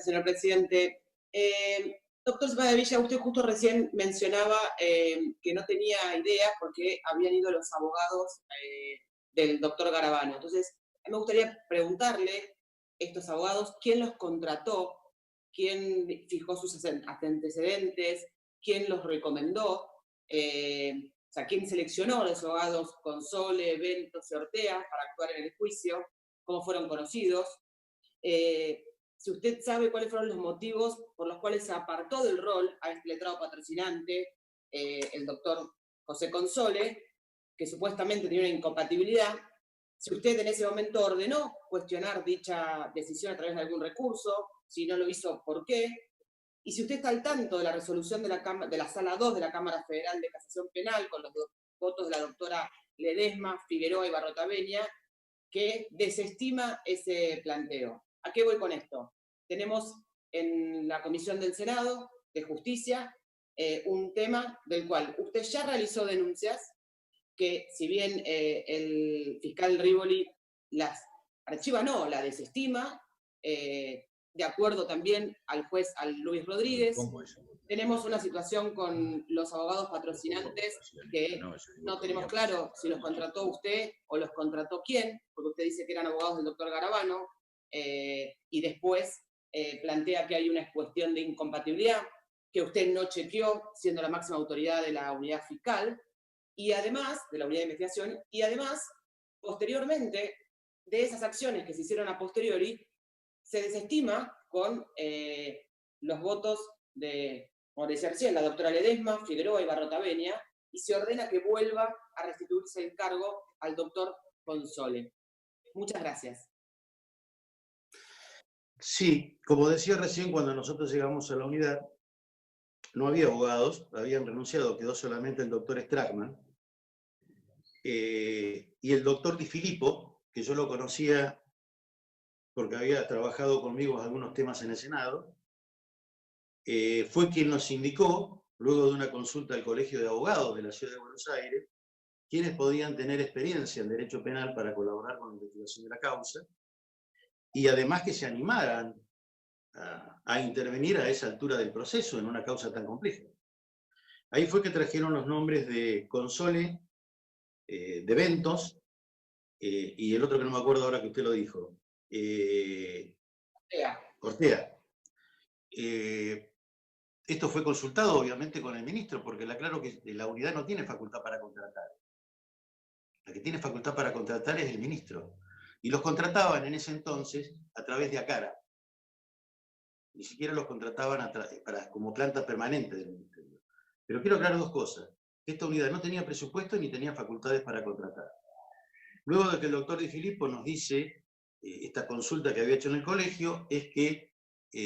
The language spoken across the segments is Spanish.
señor presidente. Doctor Spadavilla, usted justo recién mencionaba que no tenía idea porque habían ido los abogados del doctor Garabano. Entonces, me gustaría preguntarle, estos abogados, ¿quién los contrató? ¿Quién fijó sus antecedentes? ¿Quién los recomendó? O sea, ¿quién seleccionó a los abogados Console, Ventos y Ortea para actuar en el juicio? ¿Cómo fueron conocidos? Si usted sabe cuáles fueron los motivos por los cuales se apartó del rol a este letrado patrocinante, el doctor José Console, que supuestamente tenía una incompatibilidad, si usted en ese momento ordenó cuestionar dicha decisión a través de algún recurso, si no lo hizo, ¿por qué? Y si usted está al tanto de la resolución de la Sala 2 de la Cámara Federal de Casación Penal, con los votos de la doctora Ledesma, Figueroa y Barrotaveña, que desestima ese planteo. ¿A qué voy con esto? Tenemos en la Comisión del Senado de Justicia un tema del cual usted ya realizó denuncias, que si bien el fiscal Rivoli las archiva, no, la desestima, de acuerdo también al juez Luis Rodríguez. Tenemos una situación con los abogados patrocinantes que no tenemos claro si los contrató usted o los contrató quién, porque usted dice que eran abogados del doctor Garabano, y después plantea que hay una cuestión de incompatibilidad que usted no chequeó, siendo la máxima autoridad de la unidad fiscal, y además, de la unidad de investigación, y además, posteriormente, de esas acciones que se hicieron a posteriori, se desestima con los votos de, como decía recién, la doctora Ledesma, Figueroa y Barrotaveña, y se ordena que vuelva a restituirse el cargo al doctor Console. Muchas gracias. Sí, como decía recién, cuando nosotros llegamos a la unidad, no había abogados, habían renunciado, quedó solamente el doctor Strackman, y el doctor Di Filippo, que yo lo conocía porque había trabajado conmigo en algunos temas en el Senado, fue quien nos indicó, luego de una consulta al Colegio de Abogados de la Ciudad de Buenos Aires, quienes podían tener experiencia en derecho penal para colaborar con la investigación de la causa, y además que se animaran a intervenir a esa altura del proceso en una causa tan compleja. Ahí fue que trajeron los nombres de Console, de Ventos, y el otro que no me acuerdo ahora que usted lo dijo, Ortea. Esto fue consultado obviamente con el ministro, porque le aclaro que la unidad no tiene facultad para contratar. La que tiene facultad para contratar es el ministro. Y los contrataban en ese entonces a través de ACARA. Ni siquiera los contrataban como planta permanente del ministerio. Pero quiero aclarar dos cosas. Esta unidad no tenía presupuesto ni tenía facultades para contratar. Luego de que el doctor Di Filippo nos dice esta consulta que había hecho en el colegio, es que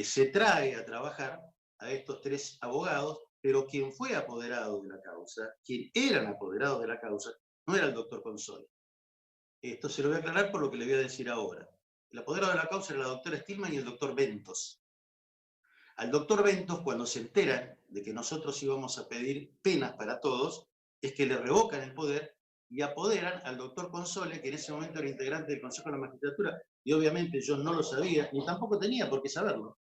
se trae a trabajar a estos tres abogados, pero quien fue apoderado de la causa, quien eran apoderados de la causa, no era el doctor Console. Esto se lo voy a aclarar por lo que le voy a decir ahora. El apoderado de la causa era la doctora Stillman y el doctor Ventos. Al doctor Ventos, cuando se enteran de que nosotros íbamos a pedir penas para todos, es que le revocan el poder y apoderan al doctor Console, que en ese momento era integrante del Consejo de la Magistratura, y obviamente yo no lo sabía, ni tampoco tenía por qué saberlo.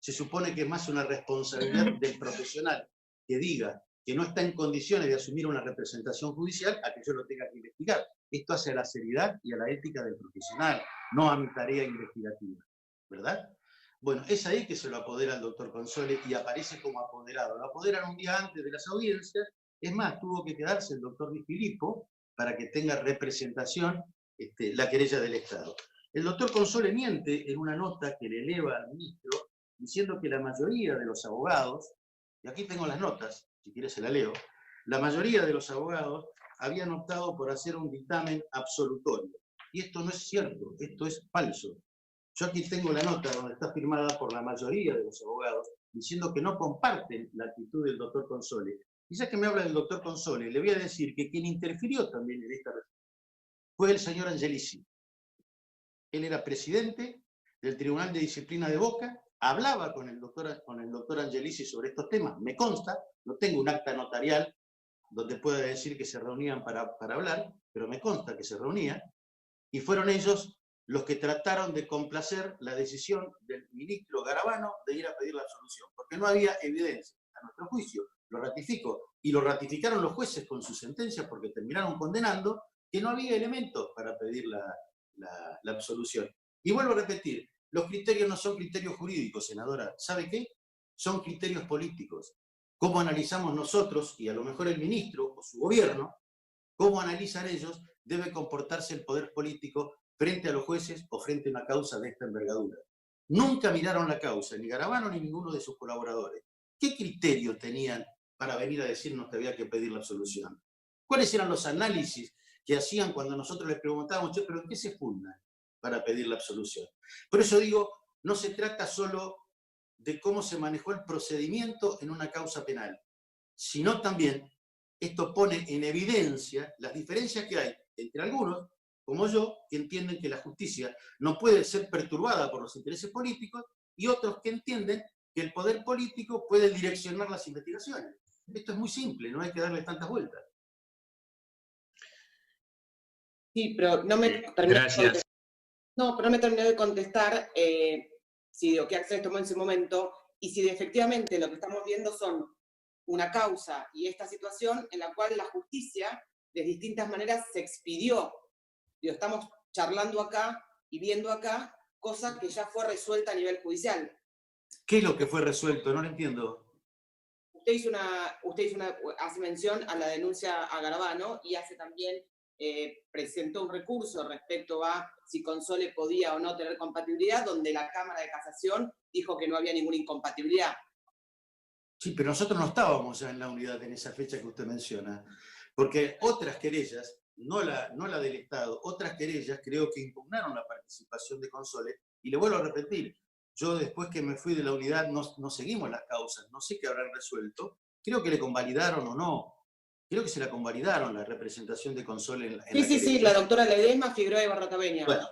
Se supone que es más una responsabilidad del profesional que diga que no está en condiciones de asumir una representación judicial a que yo lo tenga que investigar. Esto hace a la seriedad y a la ética del profesional, no a mi tarea investigativa, ¿verdad? Bueno, es ahí que se lo apodera al doctor Console y aparece como apoderado. Lo apoderan un día antes de las audiencias. Es más, tuvo que quedarse el doctor Di Filippo para que tenga representación la querella del Estado. El doctor Console miente en una nota que le eleva al ministro diciendo que la mayoría de los abogados, y aquí tengo las notas, si quieres se la leo, la mayoría de los abogados habían optado por hacer un dictamen absolutorio. Y esto no es cierto, esto es falso. Yo aquí tengo la nota donde está firmada por la mayoría de los abogados diciendo que no comparten la actitud del doctor Console. Y ya que me habla del doctor Console, le voy a decir que quien interfirió también en esta reforma fue el señor Angelici. Él era presidente del Tribunal de Disciplina de Boca, hablaba con el doctor Angelici sobre estos temas, me consta, no tengo un acta notarial donde pueda decir que se reunían para hablar, pero me consta que se reunían, y fueron ellos los que trataron de complacer la decisión del ministro Garabano de ir a pedir la absolución, porque no había evidencia, a nuestro juicio, lo ratifico, y lo ratificaron los jueces con sus sentencias porque terminaron condenando que no había elementos para pedir la absolución. Y vuelvo a repetir, los criterios no son criterios jurídicos, senadora. ¿Sabe qué? Son criterios políticos. ¿Cómo analizamos nosotros, y a lo mejor el ministro o su gobierno, cómo analizan ellos, debe comportarse el poder político frente a los jueces o frente a una causa de esta envergadura? Nunca miraron la causa, ni Garabano ni ninguno de sus colaboradores. ¿Qué criterio tenían para venir a decirnos que había que pedir la absolución? ¿Cuáles eran los análisis que hacían cuando nosotros les preguntábamos, che, pero ¿en qué se fundan para pedir la absolución? Por eso digo, no se trata solo de cómo se manejó el procedimiento en una causa penal, sino también esto pone en evidencia las diferencias que hay entre algunos, como yo, que entienden que la justicia no puede ser perturbada por los intereses políticos, y otros que entienden que el poder político puede direccionar las investigaciones. Esto es muy simple, no hay que darle tantas vueltas. Sí, pero no me Gracias. No, pero no me terminó de contestar si qué acciones tomó en ese momento y si efectivamente lo que estamos viendo son una causa y esta situación en la cual la justicia de distintas maneras se expidió. Digo, estamos charlando acá y viendo acá cosas que ya fue resuelta a nivel judicial. ¿Qué es lo que fue resuelto? No lo entiendo. Usted hace mención a la denuncia a Garabano y hace también presentó un recurso respecto a si Console podía o no tener compatibilidad, donde la Cámara de Casación dijo que no había ninguna incompatibilidad. Sí, pero nosotros no estábamos ya en la unidad en esa fecha que usted menciona, porque otras querellas, no la del Estado, otras querellas creo que impugnaron la participación de Console, y le vuelvo a repetir, yo después que me fui de la unidad no seguimos las causas, no sé qué habrán resuelto, creo que le convalidaron o no. Creo que se la convalidaron la representación de Console en la Sí, la doctora Ledesma, Figueroa y Barrocabeña. Bueno,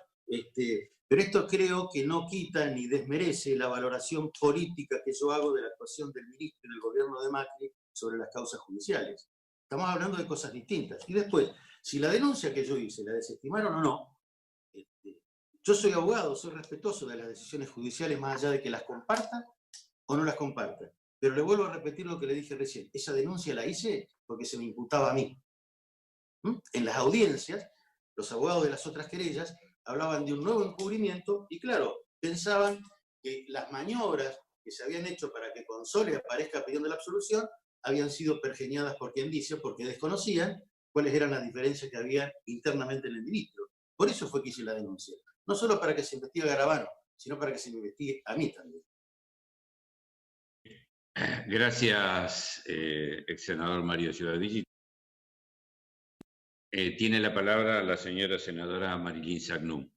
pero esto creo que no quita ni desmerece la valoración política que yo hago de la actuación del ministro y del gobierno de Macri sobre las causas judiciales. Estamos hablando de cosas distintas. Y después, si la denuncia que yo hice la desestimaron o no, yo soy abogado, soy respetuoso de las decisiones judiciales más allá de que las comparta o no las comparta. Pero le vuelvo a repetir lo que le dije recién. Esa denuncia la hice porque se me imputaba a mí. En las audiencias, los abogados de las otras querellas hablaban de un nuevo encubrimiento y, claro, pensaban que las maniobras que se habían hecho para que Console aparezca pidiendo la absolución habían sido pergeñadas por quien dice, porque desconocían cuáles eran las diferencias que había internamente en el ministro. Por eso fue que hice la denuncia. No solo para que se investigue a Garabano, sino para que se me investigue a mí también. Gracias, ex senador Mario Ciudadilla. Tiene la palabra la señora senadora Marilyn Sagnum.